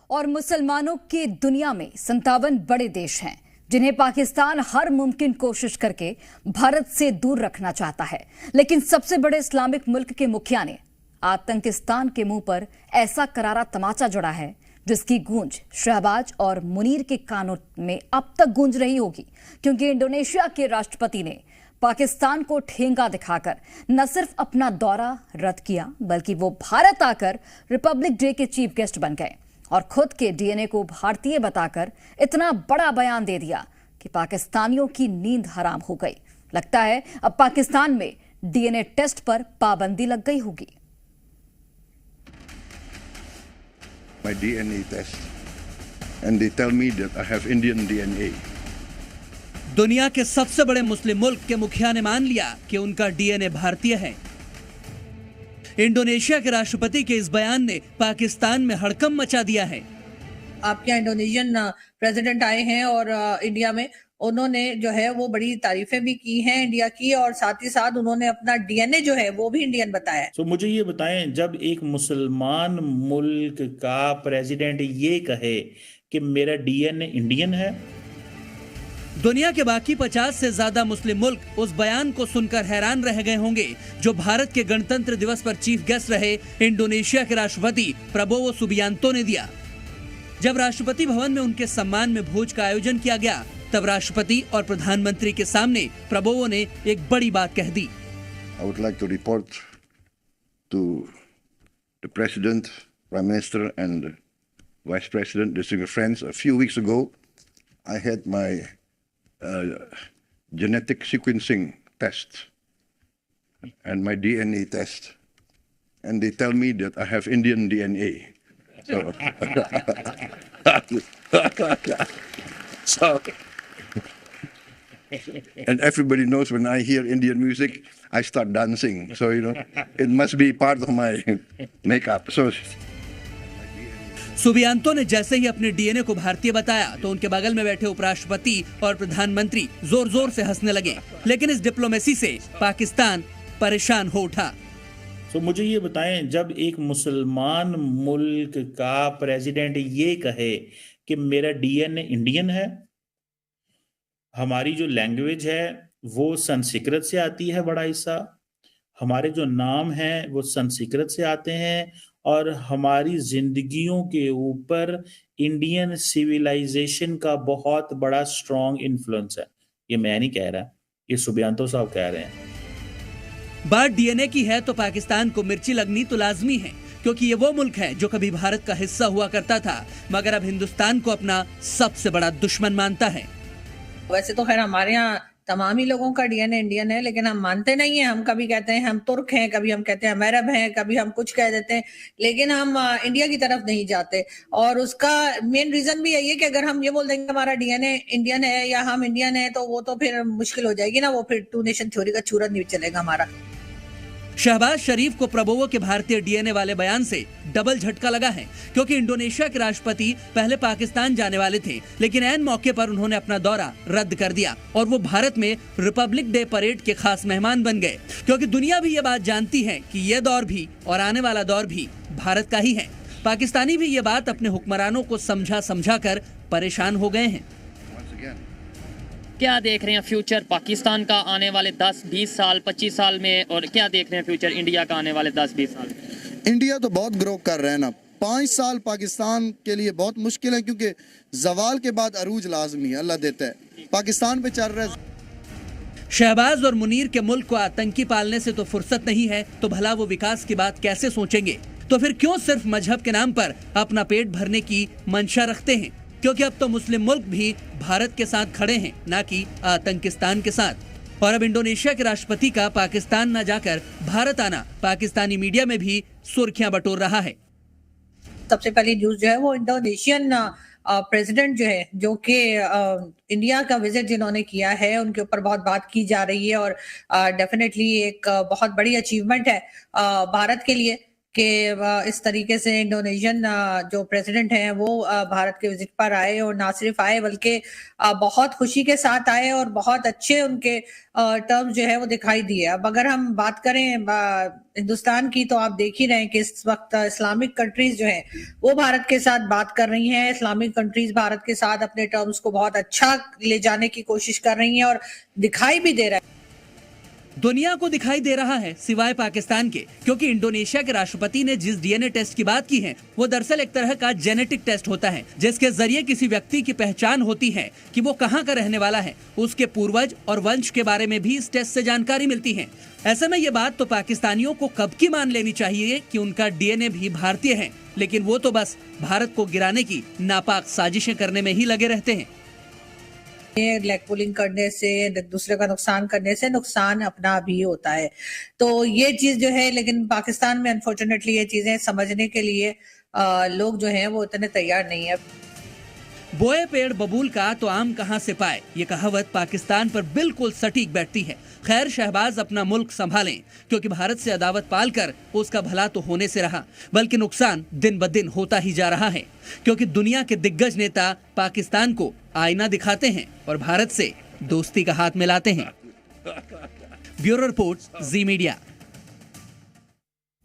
और मुसलमानों की दुनिया में 57 बड़े देश हैं जिन्हें पाकिस्तान हर मुमकिन कोशिश करके भारत से दूर रखना चाहता है। लेकिन सबसे बड़े इस्लामिक मुल्क के मुखिया ने आतंकिस्तान के मुंह पर ऐसा करारा तमाचा जड़ा है जिसकी गूंज शहबाज और मुनीर के कानों में अब तक गूंज रही होगी, क्योंकि इंडोनेशिया के राष्ट्रपति ने पाकिस्तान को ठेंगा दिखाकर न सिर्फ अपना दौरा रद्द किया बल्कि वो भारत आकर रिपब्लिक डे के चीफ गेस्ट बन गए और खुद के डीएनए को भारतीय बताकर इतना बड़ा बयान दे दिया कि पाकिस्तानियों की नींद हराम हो गई। लगता है अब पाकिस्तान में डीएनए टेस्ट पर पाबंदी लग गई होगी। My DNA test and they tell me that I have Indian DNA. दुनिया के सबसे बड़े मुस्लिम मुल्क के मुखिया ने मान लिया कि उनका डीएनए भारतीय है। इंडोनेशिया के राष्ट्रपति के इस बयान ने पाकिस्तान में हड़कंप मचा दिया है। आपके इंडोनेशियन प्रेसिडेंट आए हैं और इंडिया में उन्होंने जो है वो बड़ी तारीफें भी की हैं इंडिया की, और साथ ही साथ उन्होंने अपना डीएनए जो है वो भी इंडियन बताया है। तो मुझे ये बताएं, जब एक मुसलमान मुल्क का प्रेसिडेंट ये कहे कि मेरा डीएनए इंडियन है, दुनिया के बाकी 50 से ज्यादा मुस्लिम मुल्क उस बयान को सुनकर हैरान रह गए होंगे जो भारत के गणतंत्र दिवस पर चीफ गेस्ट रहे इंडोनेशिया के राष्ट्रपति प्रबोवो सुबियांतो ने दिया। जब राष्ट्रपति भवन में उनके सम्मान में भोज का आयोजन किया गया, तब राष्ट्रपति और प्रधानमंत्री के सामने प्रबोवो ने एक बड़ी बात कह दी। I would like to report to the President, Prime Minister and Vice President, distinguished friends, a few weeks ago I had my genetic sequencing test and my DNA test, and they tell me that I have Indian DNA. So and everybody knows when I hear Indian music, I start dancing. So, it must be part of my makeup. So, Subianto ने जैसे ही अपने DNA को भारतीय बताया तो उनके बगल में बैठे उपराष्ट्रपति और प्रधानमंत्री जोर जोर से हंसने लगे। लेकिन इस डिप्लोमेसी से पाकिस्तान परेशान हो उठा। तो मुझे ये बताएं, जब एक मुसलमान मुल्क का प्रेसिडेंट ये कहे कि मेरा डीएनए इंडियन है, हमारी जो लैंग्वेज है वो संस्कृत से आती है, बड़ा हिस्सा हमारे जो नाम हैं वो संस्कृत से आते हैं, और हमारी जिंदगियों के ऊपर इंडियन सिविलाइजेशन का बहुत बड़ा स्ट्रॉन्ग इन्फ्लुएंस है। ये मैं नहीं कह रहा, ये सुबियांतो साहब कह रहे हैं। बात डीएनए की है तो पाकिस्तान को मिर्ची लगनी तो लाजमी है, क्योंकि ये वो मुल्क है जो कभी भारत का हिस्सा हुआ करता था मगर अब हिंदुस्तान को अपना सबसे बड़ा दुश्मन मानता है। वैसे तो खैर हमारे यहाँ तमाम ही लोगों का डीएनए इंडियन है, लेकिन हम मानते नहीं है। हम कभी कहते हैं हम तुर्क हैं, कभी हम कहते हैं हम अरब हैं, कभी हम कुछ कह देते हैं, लेकिन हम इंडिया की तरफ नहीं जाते। और उसका मेन रीजन भी यही है कि अगर हम ये बोल देंगे हमारा डीएनए इंडियन है या हम इंडियन है तो वो तो फिर मुश्किल हो जाएगी ना, वो फिर टू नेशन थ्योरी का चूरन नहीं चलेगा हमारा। शहबाज शरीफ को प्रबोवो के भारतीय डीएनए वाले बयान से डबल झटका लगा है, क्योंकि इंडोनेशिया के राष्ट्रपति पहले पाकिस्तान जाने वाले थे, लेकिन ऐन मौके पर उन्होंने अपना दौरा रद्द कर दिया और वो भारत में रिपब्लिक डे परेड के खास मेहमान बन गए, क्योंकि दुनिया भी ये बात जानती है कि ये दौर भी और आने वाला दौर भी भारत का ही है। पाकिस्तानी भी ये बात अपने हुक्मरानों को समझा कर परेशान हो गए हैं। क्या देख रहे हैं फ्यूचर पाकिस्तान का आने वाले 10-20 साल 25 साल में, और क्या देख रहे हैं फ्यूचर इंडिया का आने वाले 10-20 साल में? इंडिया तो बहुत ग्रो कर रहे हैं ना। 5 साल पाकिस्तान के लिए बहुत मुश्किल है, क्योंकि जवाल के बाद अरूज लाजमी है, अल्लाह देता है। पाकिस्तान पे चल रहा है। शहबाज और मुनीर के मुल्क को आतंकी पालने से तो फुर्सत नहीं है, तो भला वो विकास की बात कैसे सोचेंगे? तो फिर क्यों सिर्फ मजहब के नाम पर अपना पेट भरने की मंशा रखते हैं? क्योंकि अब तो मुस्लिम मुल्क भी भारत के साथ खड़े हैं, ना कि आतंकिस्तान के साथ। और अब इंडोनेशिया के राष्ट्रपति का पाकिस्तान न जाकर भारत आना पाकिस्तानी मीडिया में भी सुर्खियां बटोर रहा है। सबसे पहली न्यूज जो है वो इंडोनेशियन प्रेसिडेंट जो है, जो कि इंडिया का विजिट जिन्होंने किया है, उनके ऊपर बहुत बात की जा रही है और डेफिनेटली एक बहुत बड़ी अचीवमेंट है भारत के लिए कि इस तरीके से इंडोनेशियन जो प्रेसिडेंट हैं वो भारत के विजिट पर आए, और ना सिर्फ आए बल्कि बहुत खुशी के साथ आए और बहुत अच्छे उनके टर्म्स जो है वो दिखाई दिए। अब अगर हम बात करें हिंदुस्तान की, तो आप देख ही रहे हैं कि इस वक्त इस्लामिक कंट्रीज जो हैं वो भारत के साथ बात कर रही हैं। इस्लामिक कंट्रीज भारत के साथ अपने टर्म्स को बहुत अच्छा ले जाने की कोशिश कर रही हैं और दिखाई भी दे रहा है। दुनिया को दिखाई दे रहा है सिवाय पाकिस्तान के, क्योंकि इंडोनेशिया के राष्ट्रपति ने जिस डीएनए टेस्ट की बात की है वो दरअसल एक तरह का जेनेटिक टेस्ट होता है, जिसके जरिए किसी व्यक्ति की पहचान होती है कि वो कहाँ का रहने वाला है। उसके पूर्वज और वंश के बारे में भी इस टेस्ट से जानकारी मिलती है। ऐसे में ये बात तो पाकिस्तानियों को कब की मान लेनी चाहिए कि उनका डीएनए भी भारतीय है, लेकिन वो तो बस भारत को गिराने की नापाक साजिशें करने में ही लगे रहते हैं। लेग पुलिंग करने से, दूसरे का नुकसान करने से नुकसान अपना भी होता है। तो ये चीज जो है, लेकिन पाकिस्तान में अनफॉर्चुनेटली ये चीजें समझने के लिए लोग जो हैं वो इतने तैयार नहीं है। बोए पेड़ बबूल का तो आम कहां से पाए, ये कहावत पाकिस्तान पर बिल्कुल सटीक बैठती है। खैर, शहबाज अपना मुल्क संभालें, क्योंकि भारत से अदावत पालकर उसका भला तो होने से रहा, बल्कि नुकसान दिन ब दिन होता ही जा रहा है, क्योंकि दुनिया के दिग्गज नेता पाकिस्तान को आईना दिखाते हैं और भारत से दोस्ती का हाथ मिलाते हैं। ब्यूरो रिपोर्ट, जी मीडिया।